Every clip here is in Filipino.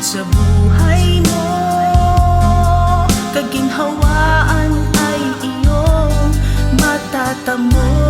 Sa buhay mo, kaginhawaan ay iyong matatamo.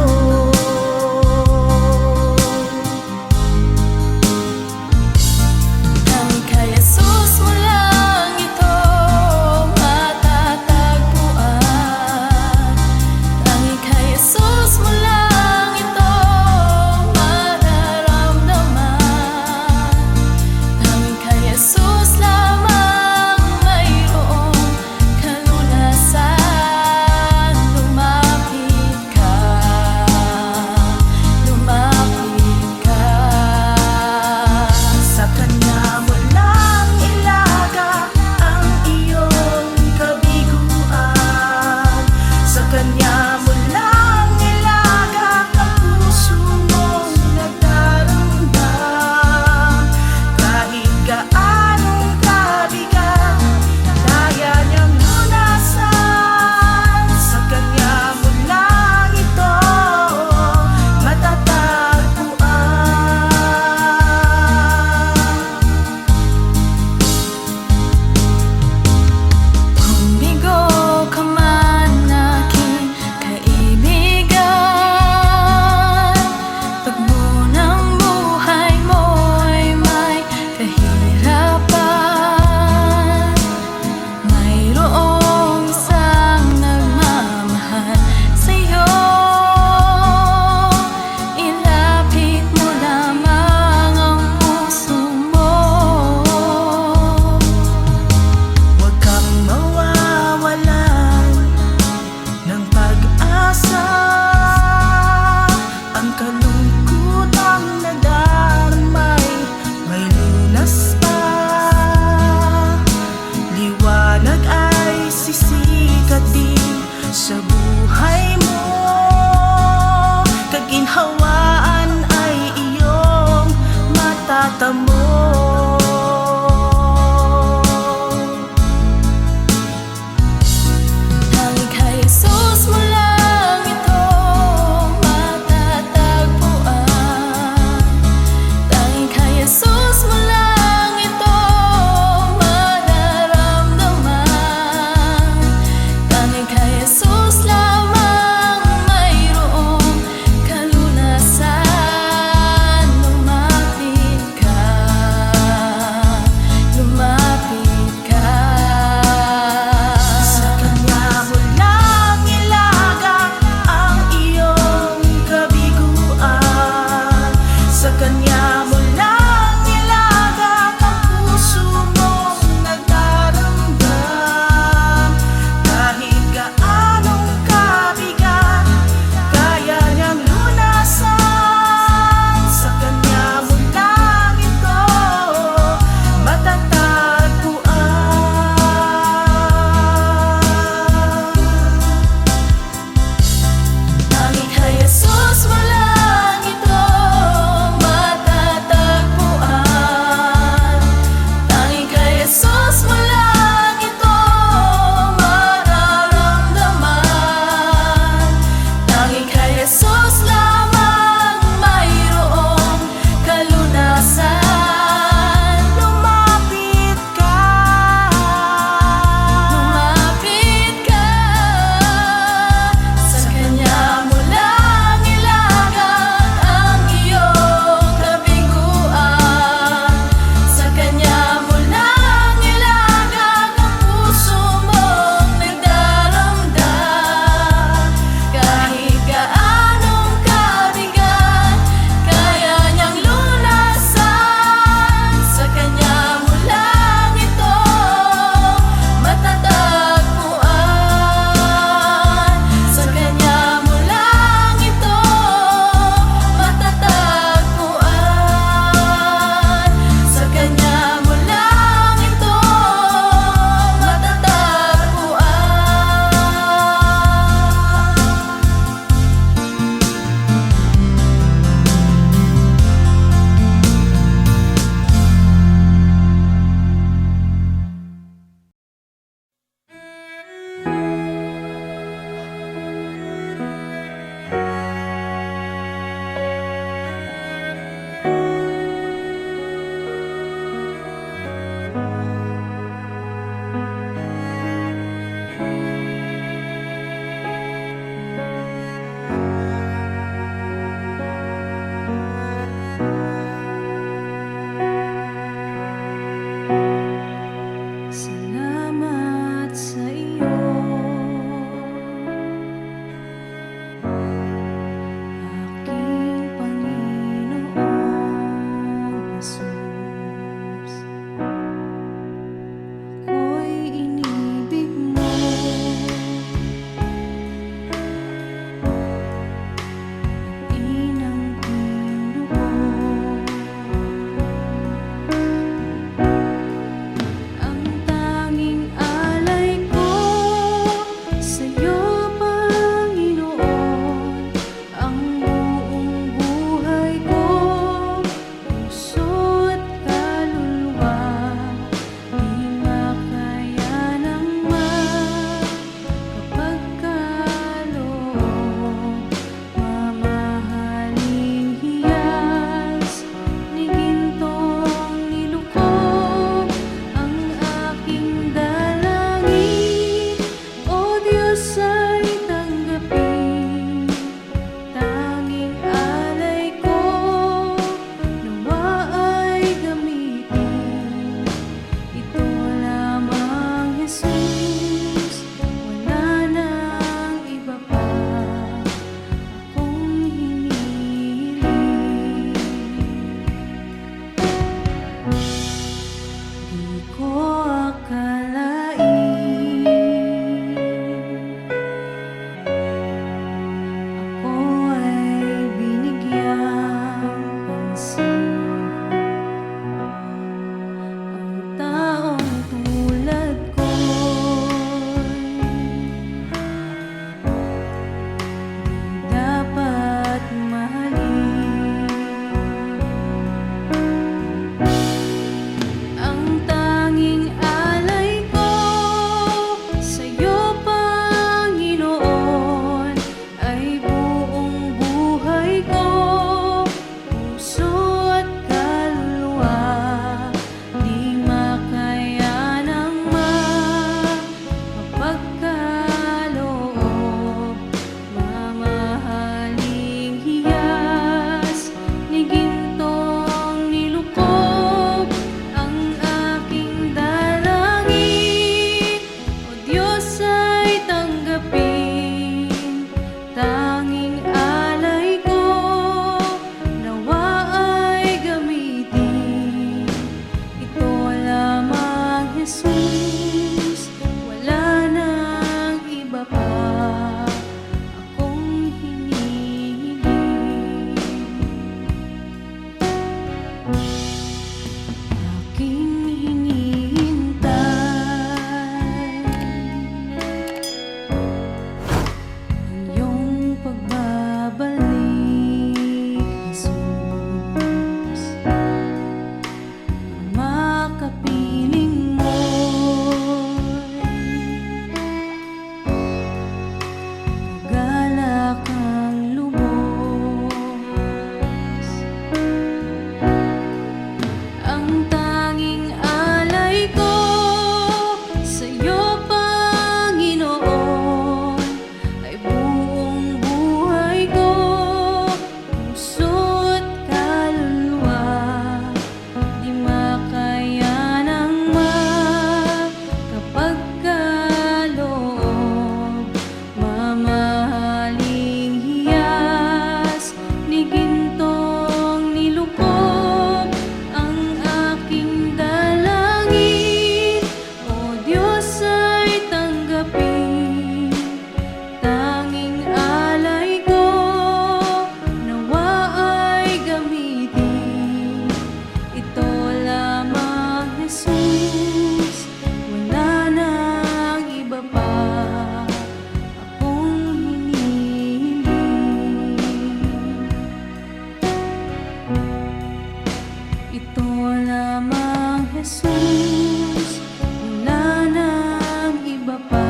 lamang, Jesus, wala nang iba pa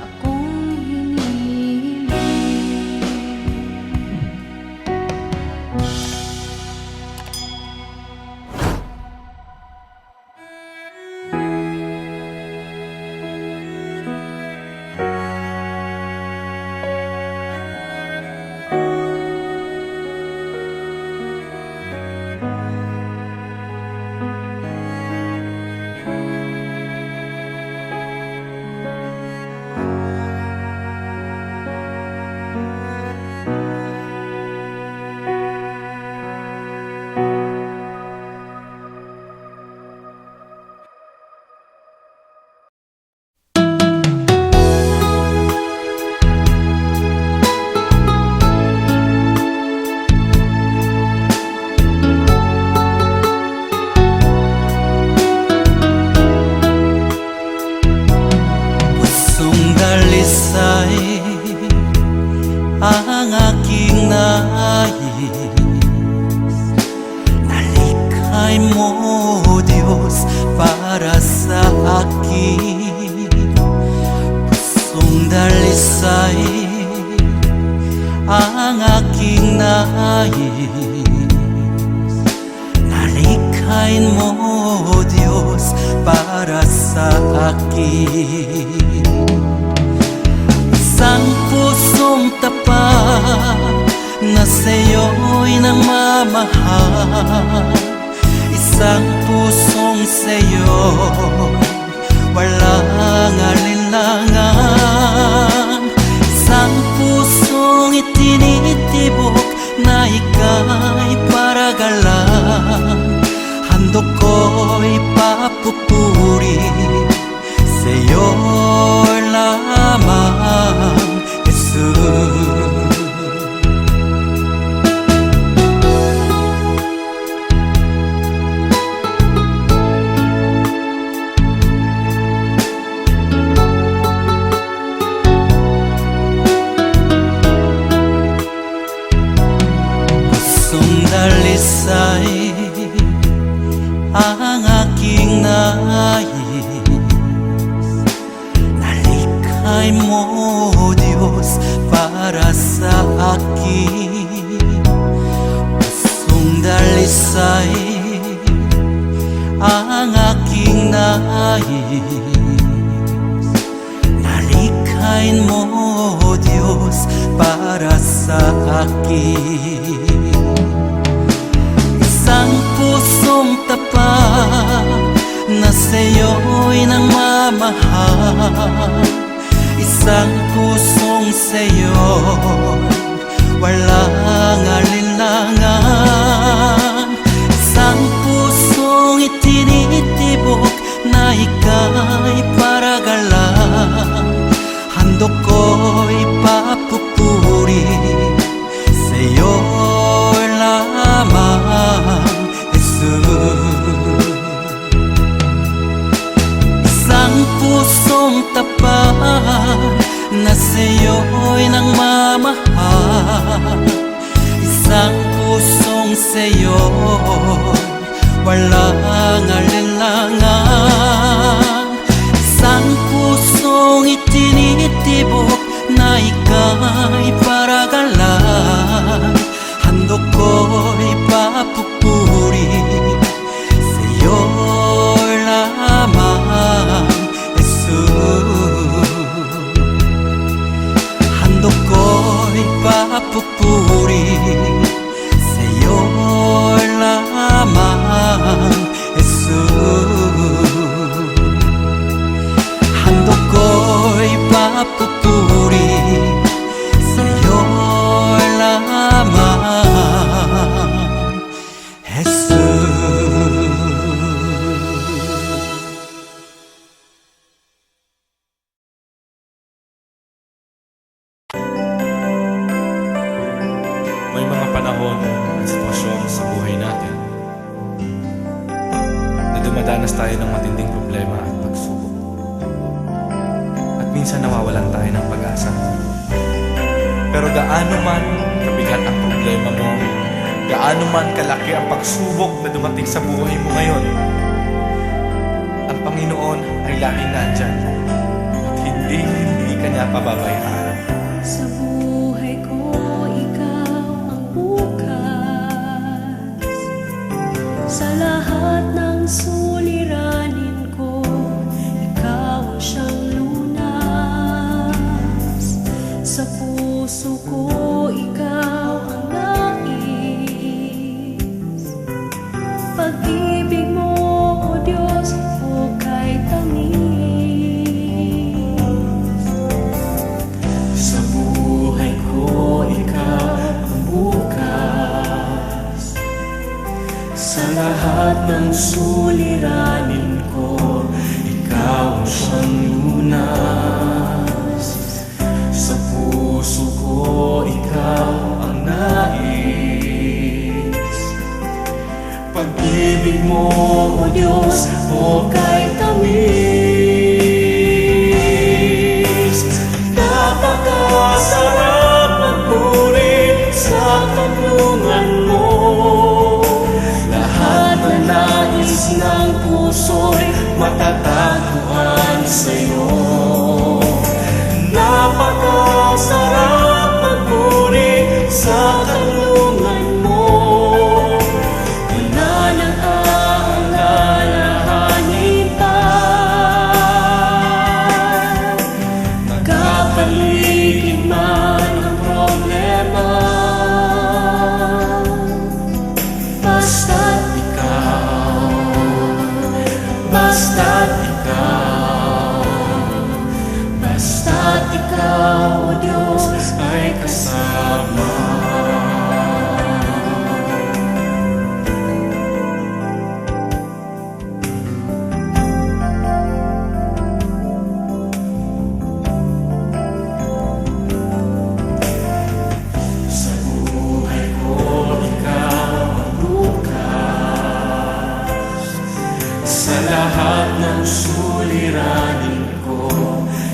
akong hinihiling. Dalisay ang aking nais, nalikhay mo, Diyos, para sa akin. Pusong dalisay ang aking nais, nalikhay mo, Diyos, para sa akin. Isang pusong tapat na sa'yo'y nagmamahal, isang pusong sa'yo walang alinlangan, isang pusong itinitibok na ika'y paragalan. Handog ko'y papupuri sa'yo lamang, Jesus. Pusong dalisay ang aking nais, nalikhay mo, Diyos, para sa akin. Pusong dalisay ang aking nais, nalikhay mo, Diyos, para sa akin. Isang pusong tapat na sa'yo'y nagmamahal, isang pusong sa'yo walang alinlangan, isang pusong itinitibok na ika'y paragalan. Handog ko'y papupuri sa'yo lamang, Jesus. Isang pusong tapat na sa'yo'y nagmamahal, isang pusong sa'yo walang alinlangan, isang pusong itinitibok na ika'y paragalan. Handog ko'y papupuri sa'yo lamang, Jesus. Handog ko'y papupuri sa'yo lamang, Jesus. Handog ko'y papupuri sa'yo lamang, Jesus. May mga panahon at sitwasyon sa buhay natin na dumadanas tayo ng matinding problema at pagsubok. At minsan nawawalan tayo ng pag-asa. Pero gaano man kabigat ang problema mo, Gaano man kalaki ang pagsubok na dumating sa buhay mo ngayon, ang Panginoon ay laging nandyan at hindi ka niya pababayaan. Sa buhay ko, ikaw ang bukas. Sa lahat ng suliranin ko, ikaw ang siyang lunas. Sa puso ko, ikaw ang nais. Pag-ibig mo, O Diyos, hukay tamis. Sa buhay ko, ikaw ang bukas. Sa lahat ng suliranin ko, ikaw ang siyang lunas. Sa puso ko, ikaw ang nais. Pag-ibig mo, O Diyos, hukay tamis. Napakasarap magpuri sa kanlungan mo. Lahat na nais ng puso'y matatagpuan sa'yo. Napakasarap magpuri sa kanlungan mo. Wala nang aalalahanin pa. Nagkapaligid man ang problema, basta't ikaw, basta't ikaw, basta't ikaw, O Diyos, ay kasama. Sa buhay ko, ikaw ang bukas. Sa lahat ng suliranin ko,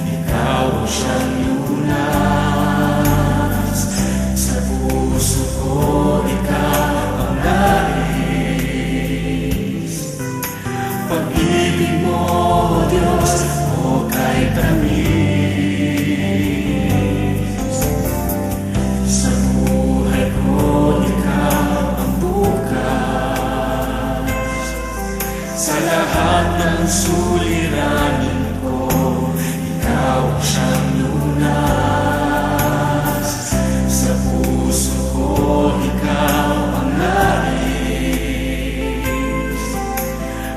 ikaw ang siyang lunas. Sa puso ko, ikaw ang nais. Pag-ibig mo, O Diyos, hukay tamis. Sa buhay ko, ikaw ang bukas. Sa lahat ng suliranin ko, ikaw ang siyang lunas. Sa puso ko, ikaw ang nais.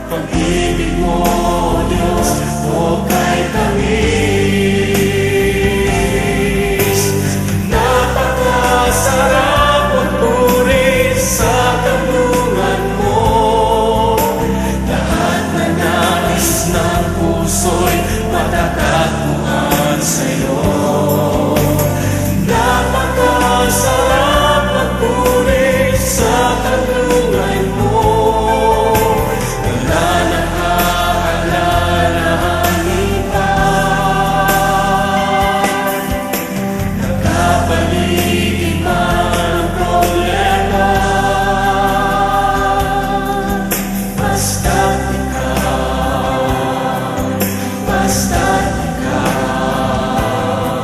Pag-ibig mo, O Diyos, hukay tamis. Napakasarap magpuri sa kanlungan mo. Lahat na nais ng puso'y matatagpuan sa'yo. Napakasarap magpuri sa kanlungan mo. Wala nang aalalahanin pa. Nagkapaligid man ang problema, basta't ikaw, basta't ikaw,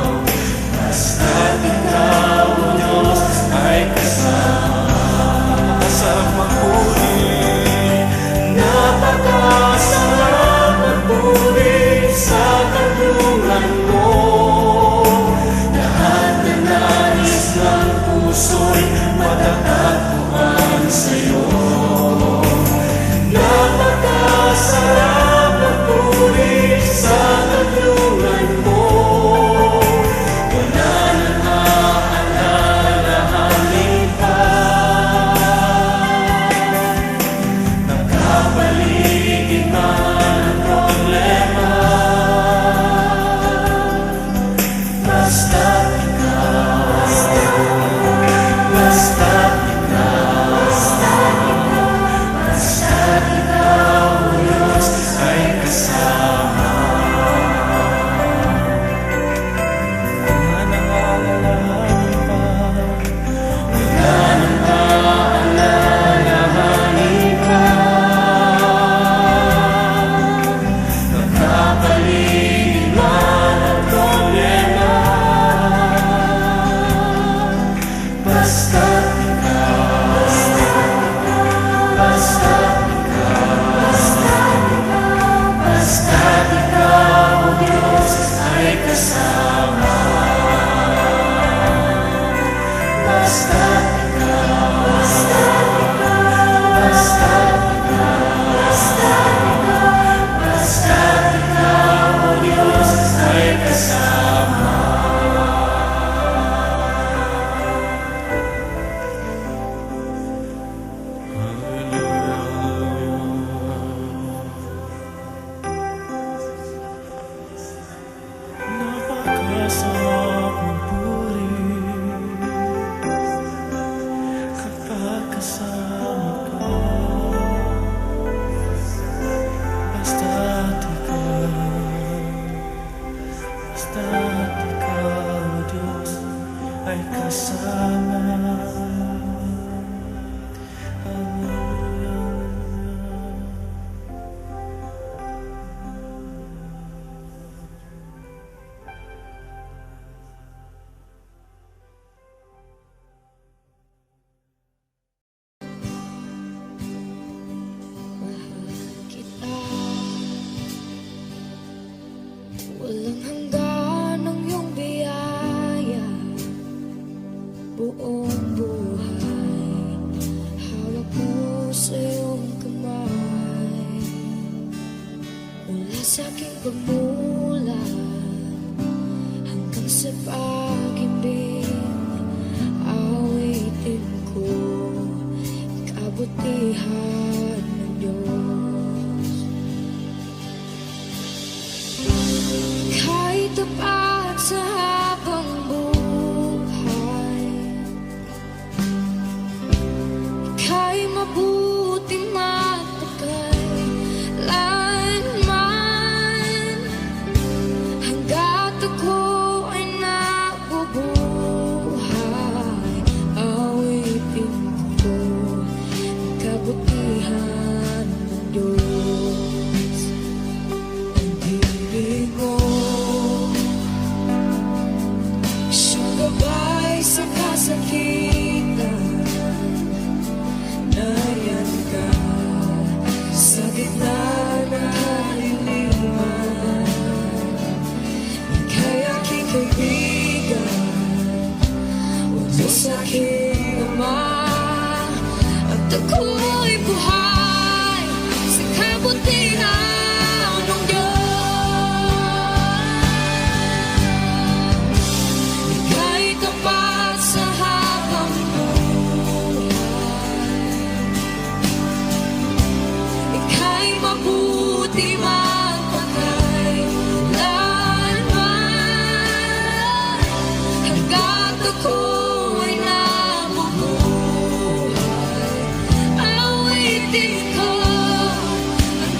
basta't ikaw, O Diyos, ay kasama sa magpuri. Napakasarap magpuri sa kanlungan mo. Lahat na nais ng puso'y matatagpuan sa'yo. Napakasarap magpuri sa kanlungan mo. Wala nang aalalahanin pa. Nagkapaligid man ang problema, basta't ikaw, basta't ikaw, basta't Napakasarap magpuri kapag kasama ka. Basta't ikaw, o Diyos, ay kasama. Hallelujah. Kita walang hanggan ang iyong biyaya, buong buhay hawak mo sa iyong kamay. Mula sa aking pagmulat hanggang sa pag-ibig, awitin ko kabutihan ng Diyos. Kahit tapat sa habang buhay, ika'y mabuti magpakailanman. Hanggat ako ay nabubuhay, awitin ko ang kabutihan ng Diyos. Ang ibig mo, siyang gabay sa kasakitan. Nariyan ka sa gitna ng kaliliman. Ika'y aking kaibigan, o Diyos aking Ama. At ako'y buhay sa kabutihan ng Diyos. Ika'y tapat sa habang buhay, ika'y mabuti magpakailanman. Hanggat ako ay nabubuhay, awitin ko ang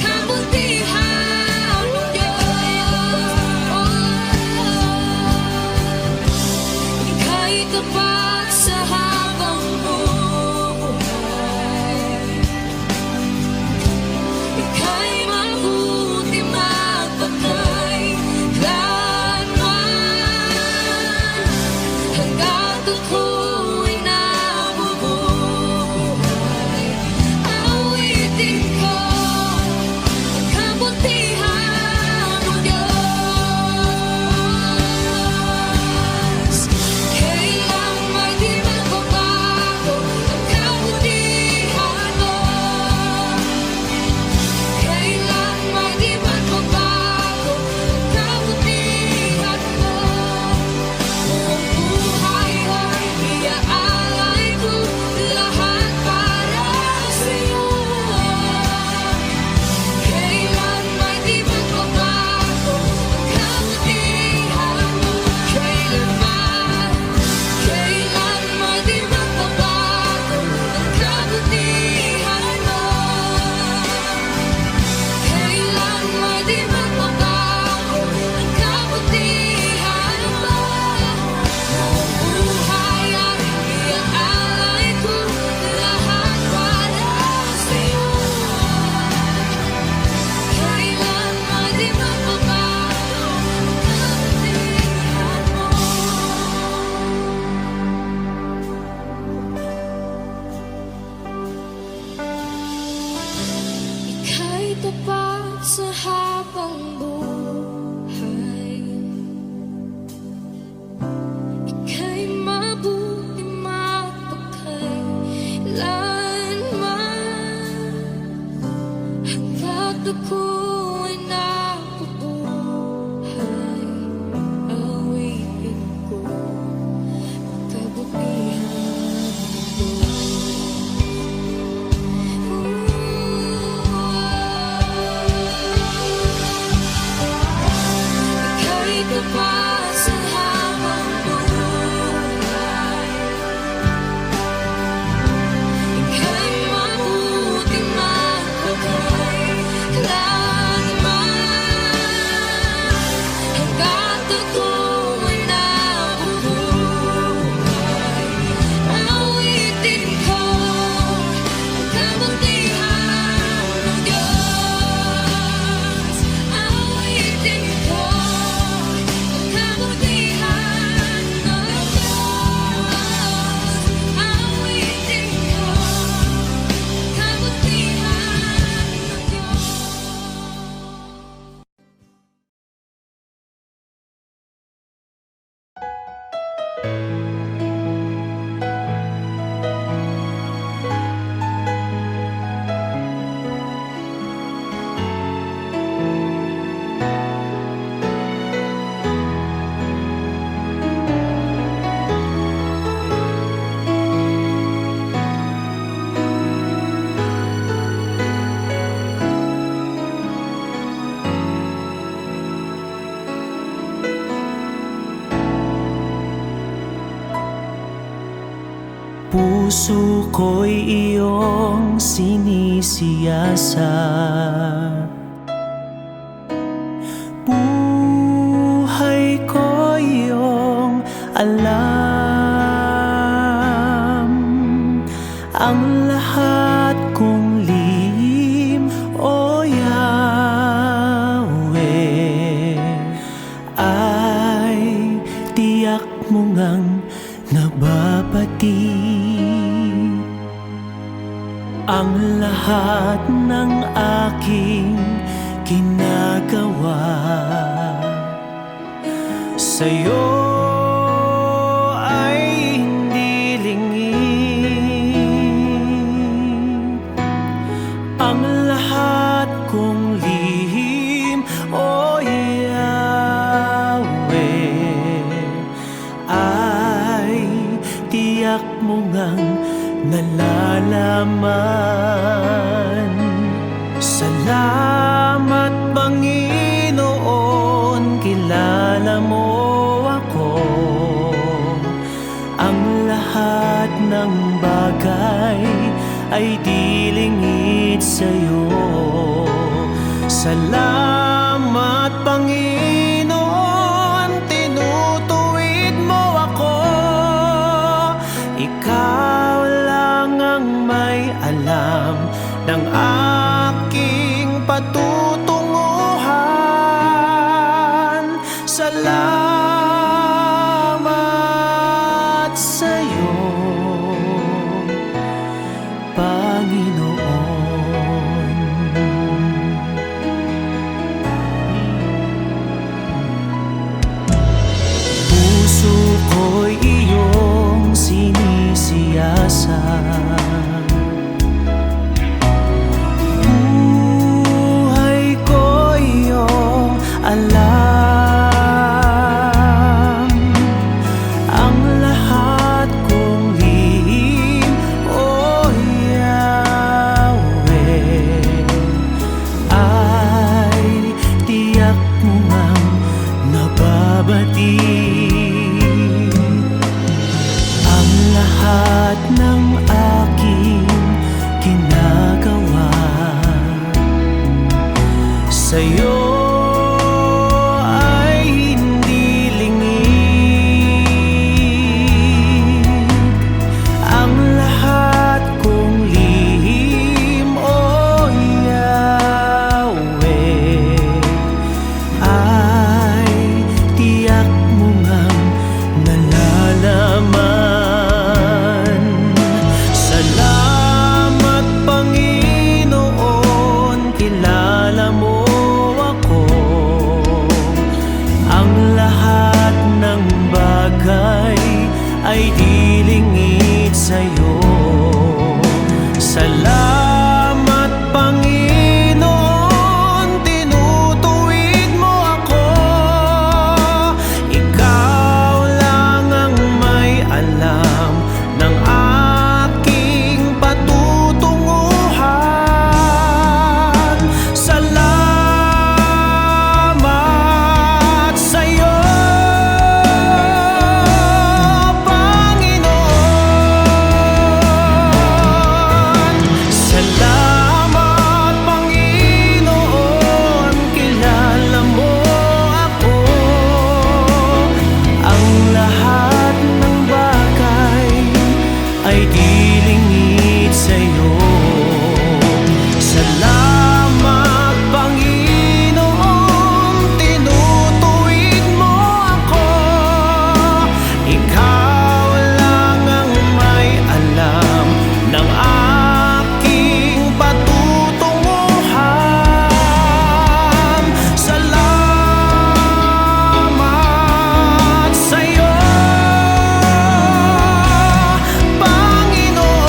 puso ko'y iyong sinisiyasat. Buhay ko iyong alam, ang lahat kong lihim, o Yahweh, ay tiyak mo ngang nababatid. Ang lahat ng aking ginagawa sa'yo ay hindi lingid. Ang lahat kong lihim, o Yahweh, ay tiyak mo ngang nalalaman. Salamat, Panginoon, kilala mo ako. Ang lahat ng bagay ay di lingid sa'yo. Salamat, Panginoon, tinutuwid mo ako. Ikaw lang ang may alam ng aking patutunguhan. Salamat sa'yo, Panginoon. Puso ko'y iyong sinisiyasat. Buhay ko iyong alam, ang lahat kong lihim, o Yahweh, ay tiyak mo ngang nababatid. Ang lahat ng aking ginagawa sa'yo ay hindi lingid. Ang lahat kong lihim, o Yahweh, ay tiyak mo ngang nalalaman. Salamat, Panginoon, kilala mo ako. Ang lahat ng bagay ay di lingid sa'yo. Salamat, Panginoon, tinutuwid mo ako. Ikaw lang ang may alam ng aking patutunguhan. Salamat sa'yo, Panginoon. Salamat, Panginoon, kilala mo ako. Ang lahat ng bagay ay di lingid sa'yo. Salamat, Panginoon, tinutuwid mo ako. Ikaw lang ang may alam ng aking patutunguhan. Salamat sa'yo, Panginoon.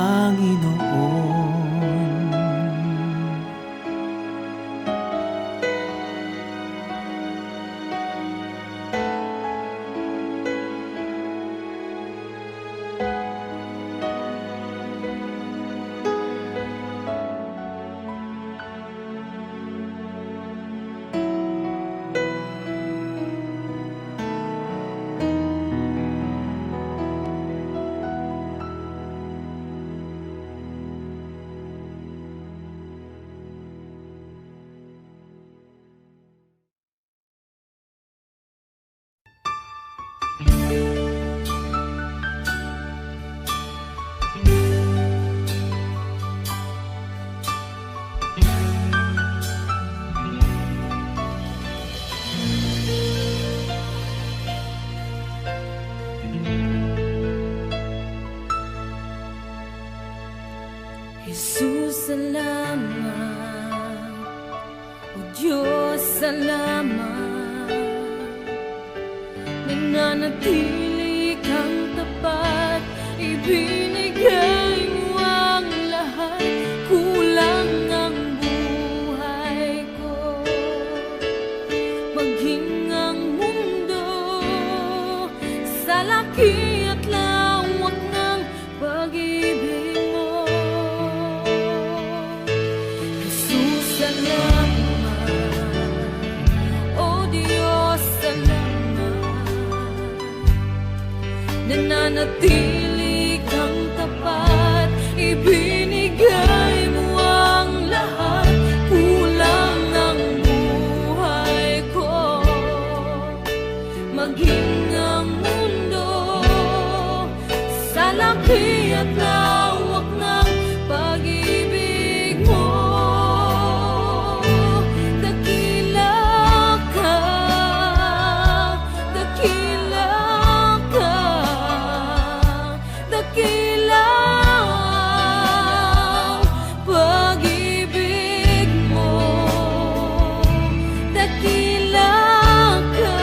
Panginoon. Jesus, salamat. O Diyos, salamat. Nananatili kang tapat, ibinigay mo ang lahat. Kulang ang buhay ko, maging ang mundo sa laki at lawak ng pag-ibig mo. Jesus, salamat. O Diyos, salamat. Nananatili kang tapat, ibinigay mo ang lahat. Kulang ang buhay ko, maging ang mundo sa laki at lawak ng pag-ibig mo. Dakila ka, dakila ka, dakila ang pag-ibig mo. Dakila ka,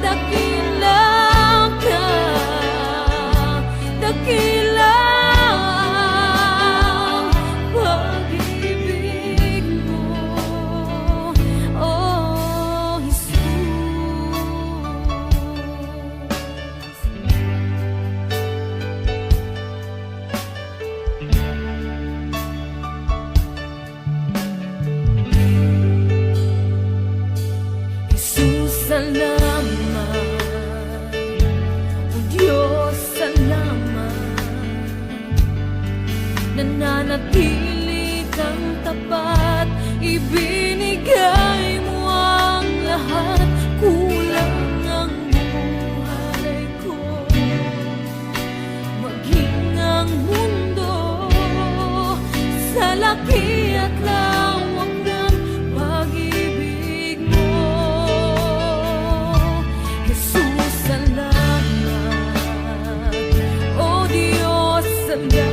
dakila ka, dakila ang pag-ibig mo. Oh, Jesus. Jesus, salamat. O Diyos, salamat. Nananatili kang tapat, ibinigay mo ang lahat. Kulang ang buhay ko, maging ang mundo sa laki at lawak ng pag-ibig mo. Jesus, salamat. O Diyos, salamat.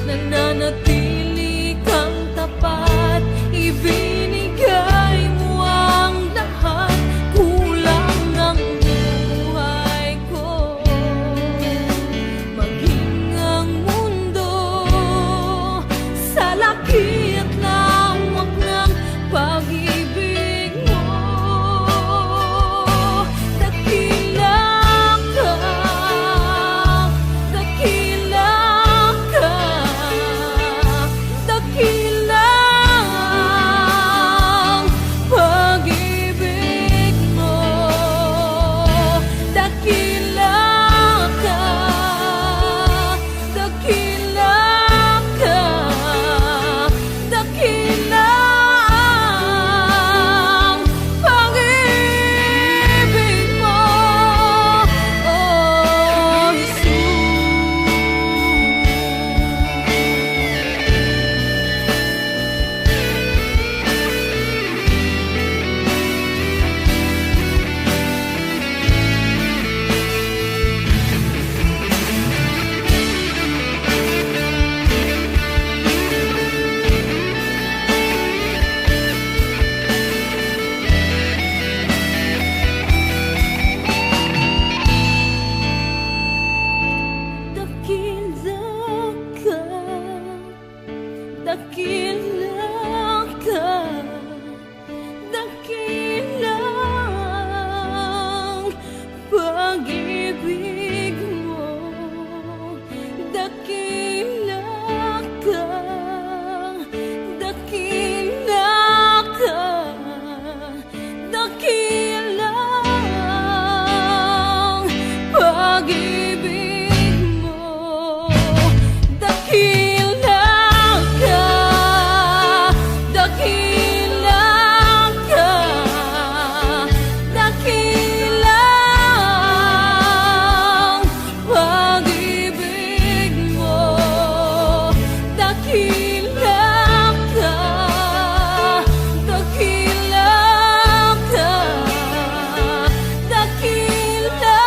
Nananatili kang tapat, ibinigay mo ang lahat. Kulang ang buhay ko, maging ang mundo pag-ibig mo. Dakila ka, dakila ka, dakilang pag-ibig mo. Dakila ka, dakila ka, dakila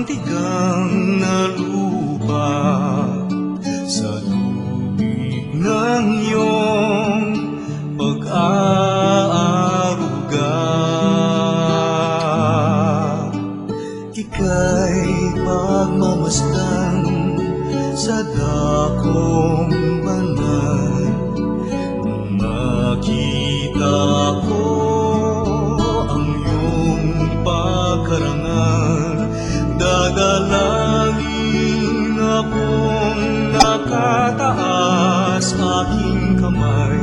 tigang na lupa sa tubig ng iyong pag-aaruga. Ika'y pagmamasdan sa dakong banal. Makita ko ang iyong pagkarangal. Dadalangin akong nakataas, aking kamay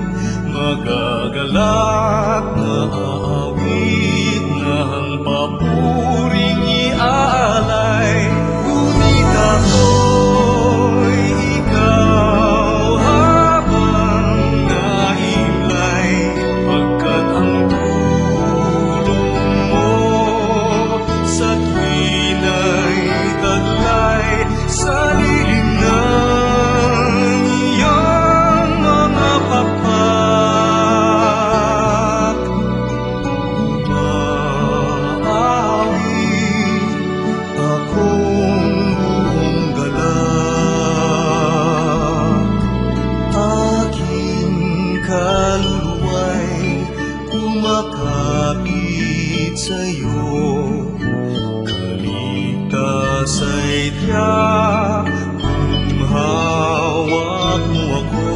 magagalak na aawit na ang papuring iaalay. Ngunit ako'y ikaw habang nahimlay, pagkat ang tulong mo sa tuwina'y taglay sa lilim ng iyong mga pakpak. Umaawi akong buong galak, aking kaluluwa'y kumakapit sa'yo. Kaligtas ay tiyak kung hawak mo ako.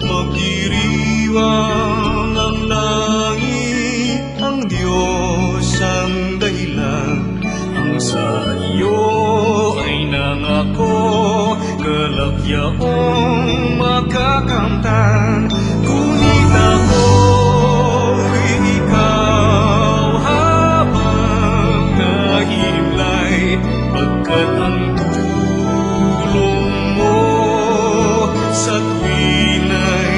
Magdiriwang ang langit, ang Diyos ang dahilan. Ang sa iyo ay nangako, kalagyaong makakamtan. Ngunit ako'y ikaw habang nahimlay, pagkat ang tulong mo sa tuwina'y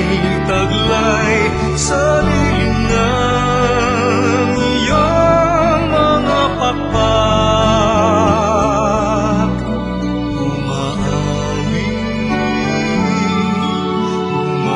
taglay sa lilim ng iyong mga pakpak. Umaawi, umaawi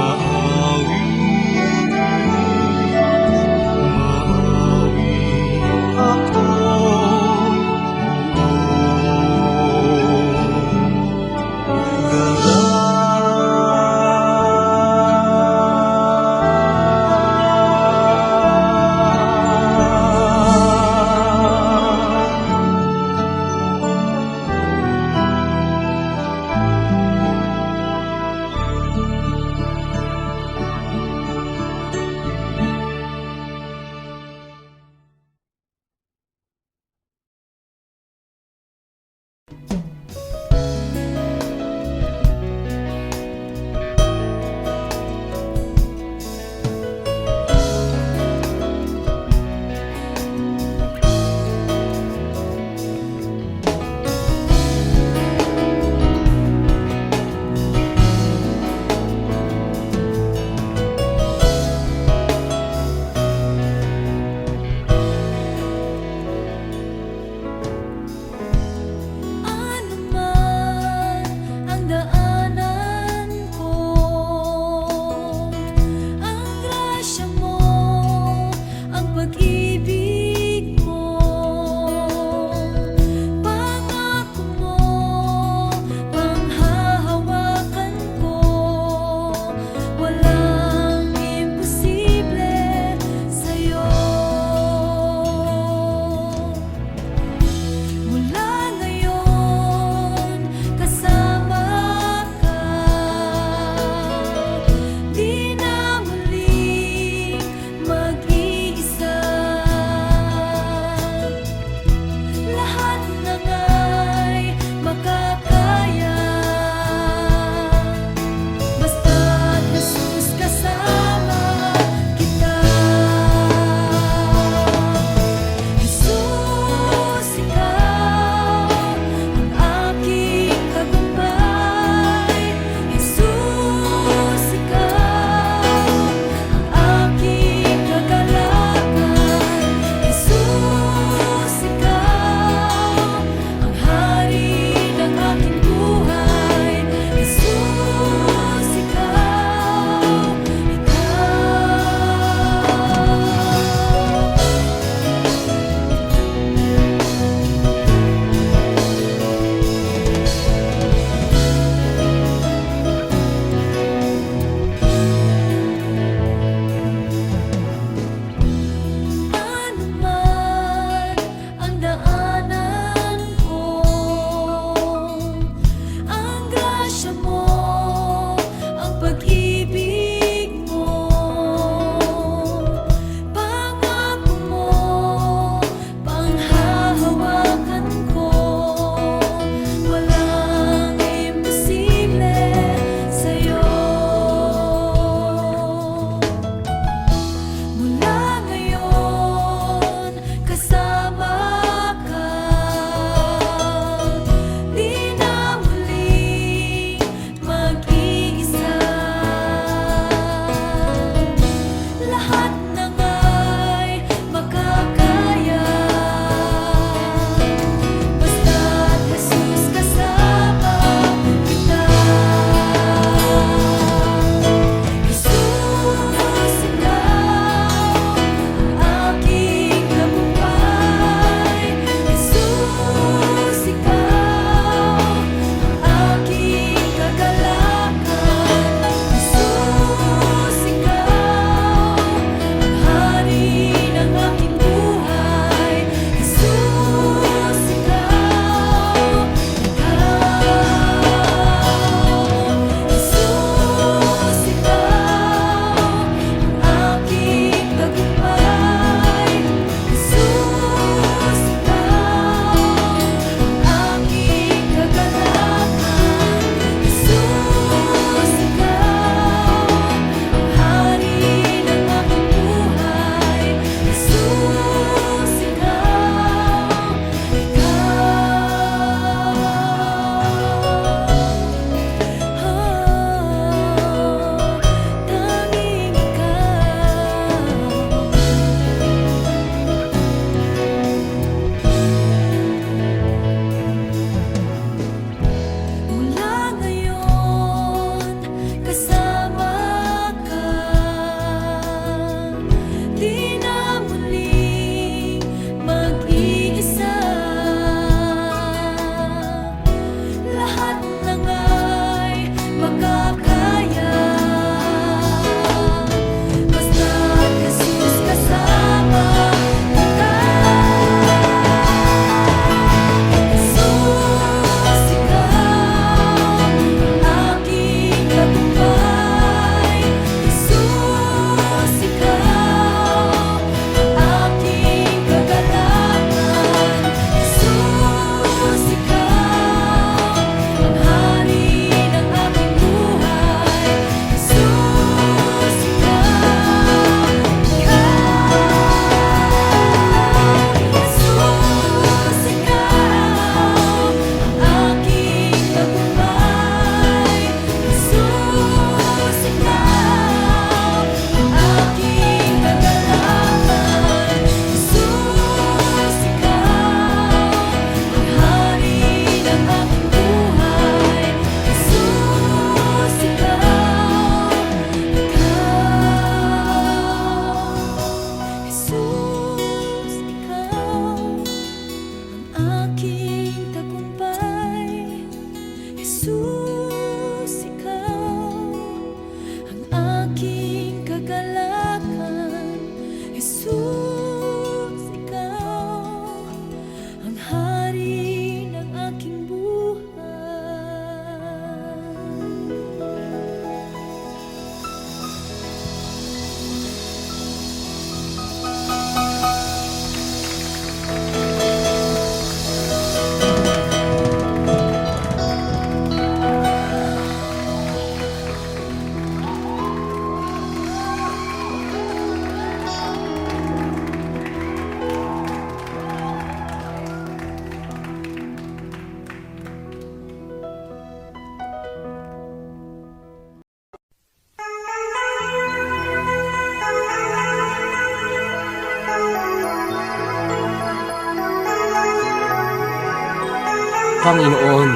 Panginoon,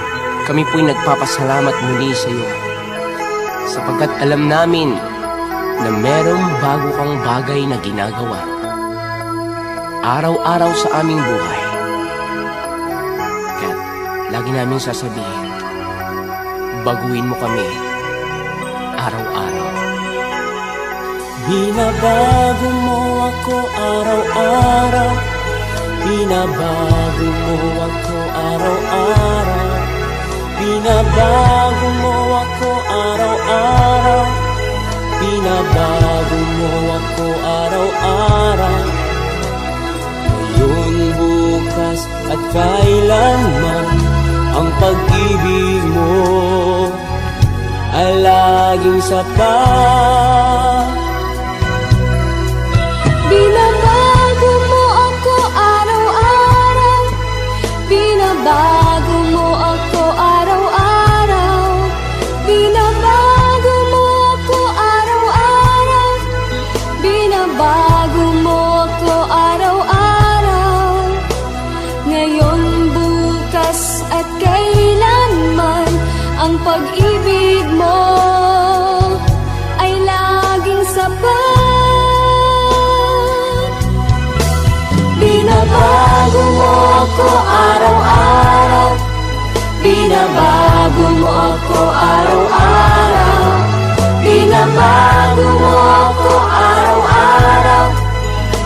kami po'y nagpapasalamat muli sa iyo sapagkat alam namin na merong bago kang bagay na ginagawa araw-araw sa aming buhay. Kaya lagi namin sasabihin, baguhin mo kami araw-araw. Binabago mo ako araw-araw, binabago mo ako araw-araw, binabago mo ako araw-araw, binabago mo ako araw-araw. Ngayon, bukas at kailanman, ang pag-ibig mo ay laging sapat. Binabago mo ako araw-araw, binabago mo ako araw-araw, binabago mo ako araw-araw, binabago mo ako araw-araw. Ngayon, bukas at kailanman, ang pag-ibig mo ay laging sapat. Binabago mo ako araw-araw, binabago mo ako araw-araw, binabago mo ako araw-araw,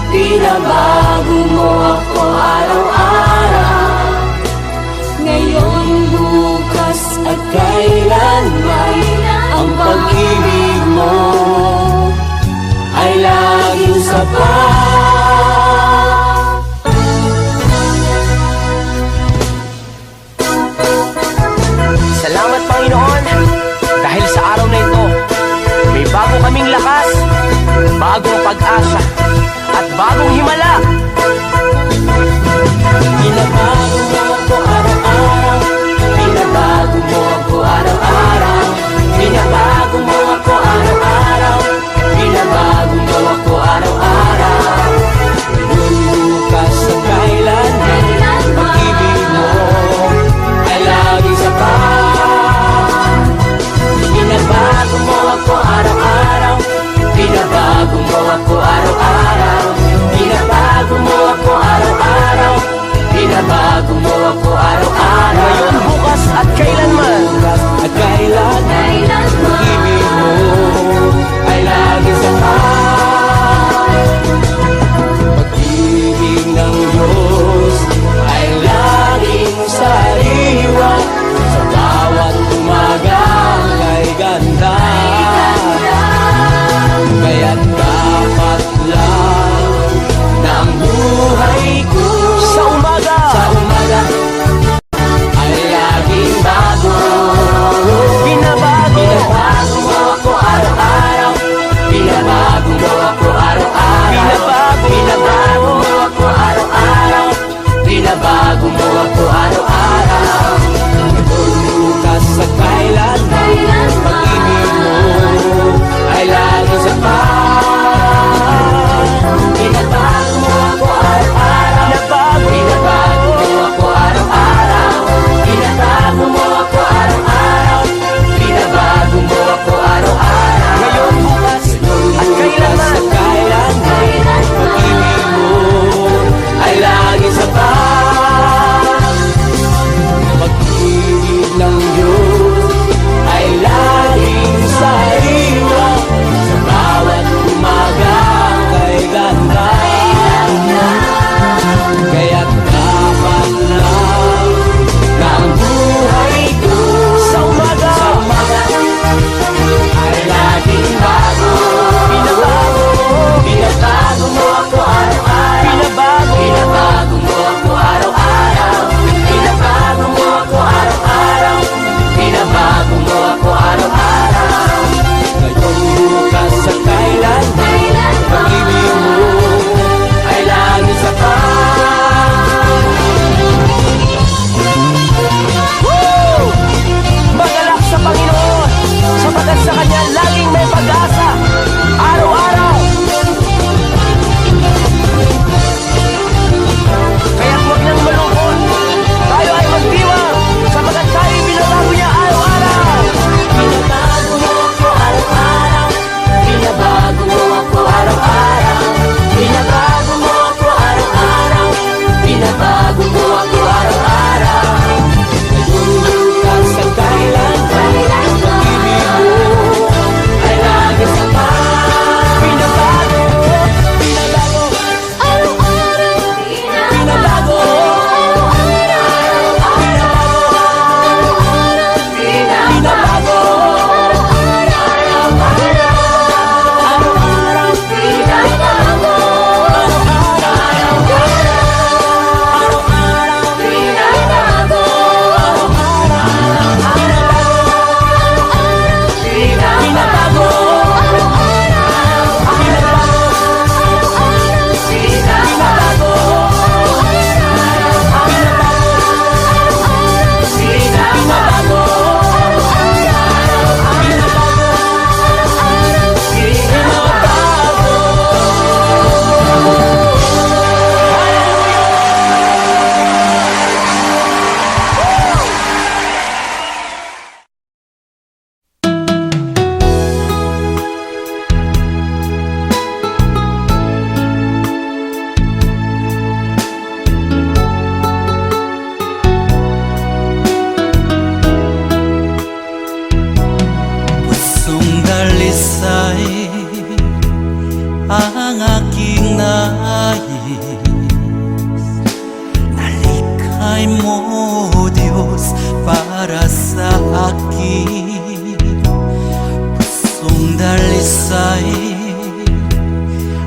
binabago mo ako araw-araw. Ngayon, bukas at kailanman, ang pag-ibig mo ay laging sapat. Salamat Panginoon dahil sa araw na ito may bago kaming lakas, bagong pag-asa at bagong himala. Binabago mo ako araw-araw, binabago mo ako araw-araw, binabago mo ako araw-araw, binabago mo ako araw-araw. Ngayon, bukas at kailanman, pag-ibig mo ay laging sapat. Binabago mo ako araw-araw, binabago mo ako araw-araw, binabago mo ako araw-araw, binabago mo ako dalisay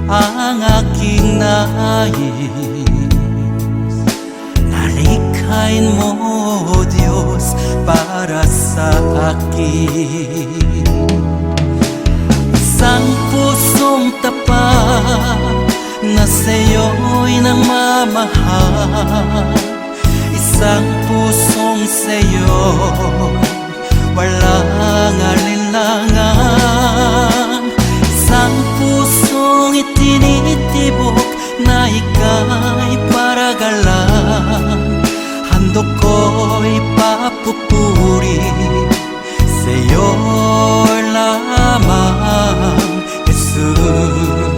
ang aking nais. Nalikhain mo, Diyos, para sa akin. Isang pusong tapat na sa'yo'y nagmamahal. Isang pusong sa'yo, walang alinlangan. Isang pusong itinitibok na ika'y paragalan. Handog ko'y papupuri sa'yo lamang, Jesus.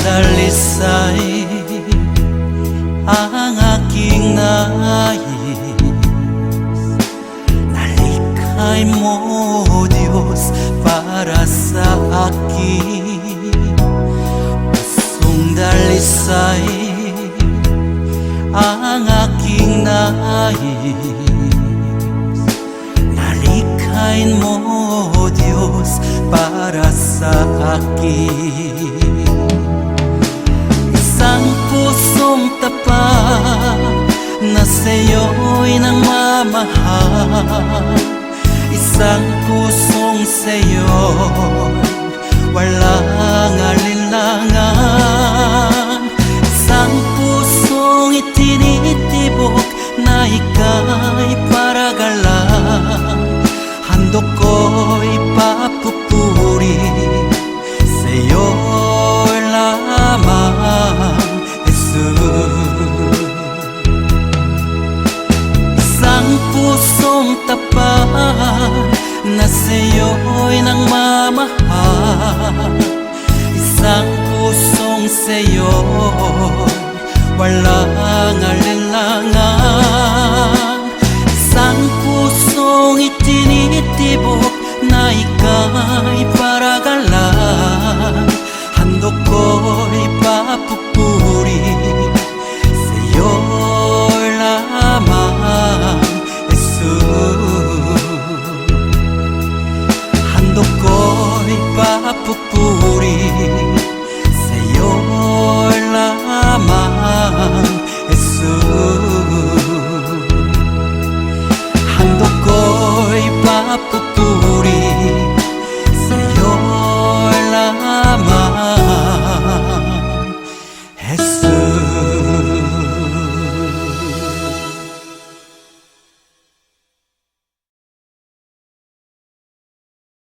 Dalisay ang aking nais. Nalikhay mo, Diyos, para sa akin. Pusong dalisay ang aking nais. Nalikhay mo, Diyos, para sa akin. Isang pusong tapat na sa'yo'y nagmamahal. Isang pusong sa'yo, walang alinlangan. Isang pusong itinitibok na ika'y paragalan. Handog ko'y papupuri sa'yo lamang, Jesus. Isang pusong tapat na sa'yo'y nagmamahal. Isang pusong sa'yo, walang